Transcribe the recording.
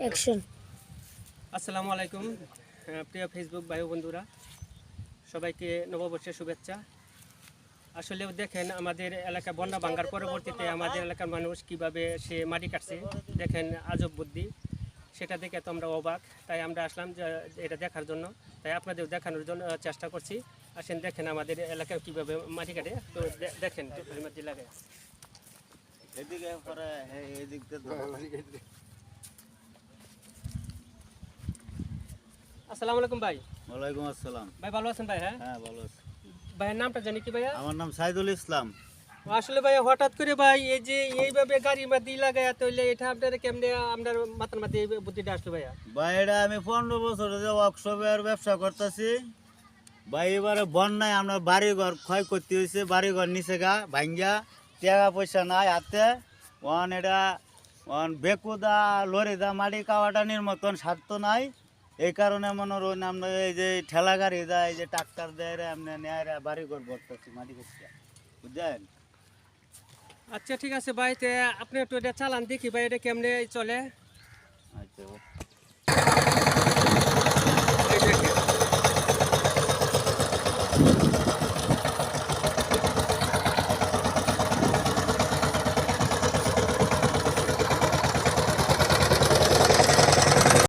Action. আসসালামু আলাইকুম প্রিয় ফেসবুক ভাই বন্ধুরা, সবাইকে নববর্ষের শুভেচ্ছা। আসলে দেখেন আমাদের এলাকা বন্যা ভাঙ্গার পরবর্তীতে আমাদের এলাকার মানুষ কিভাবে সে মাটি কাটছে, দেখেন আজব বুদ্ধি। সেটা দেখে তো আমরা অবাক, তাই আমরা আসলাম যে এটা দেখার জন্য, তাই আপনাদের দেখানোর জন্য চেষ্টা করছি। আসেন দেখেন আমাদের এলাকায় কিভাবে মাটি কাটে, তো দেখেন মাটি লাগে। এদিকে পরে এদিক আসসালামু আলাইকুম ভাই। ওয়ালাইকুম আসসালাম। ভাই ভালো আছেন ভাই? হ্যাঁ হ্যাঁ ভালো আছি। ভাইয়ের নামটা জানি কি ভাইয়া? আমার নাম সাইদুল ইসলাম। আসলে ভাই হঠাৎ করে ভাই এই যে এইভাবে গাড়ি মাটি লাগায় তাহলে এটা আপনার কেমনে আপনার মাথার মাথায় এই বুদ্ধিটা আসলো ভাইয়া? ভাই এটা আমি 15 বছর ধরে ওয়ার্কশপের ব্যবসা করতেছি। ভাই এবারে বন্যায় আমরা বাড়িঘর ক্ষয়ক্ষতি হয়েছে, বাড়িঘর নিচে গা ভাঙ্গা, টাকা পয়সা নাই হাতে। ওয়ান এটা ওয়ান বেকুদা লরিদা মাটি কাওয়াটানির মতন স্বার্থ নাই। এই কারণে মনে রইন আমরা এই যে ঠেলা গাড়ি দেয়, এই যে ট্রাক্টর দেয় আমরা নেয় বাড়িঘর করতেছি মাটি করতে, বুঝলেন? আচ্ছা ঠিক আছে ভাই, তে আপনি একটু এটা চালান দেখি ভাই এটা কেমনে চলে। আচ্ছা এই দেখেন।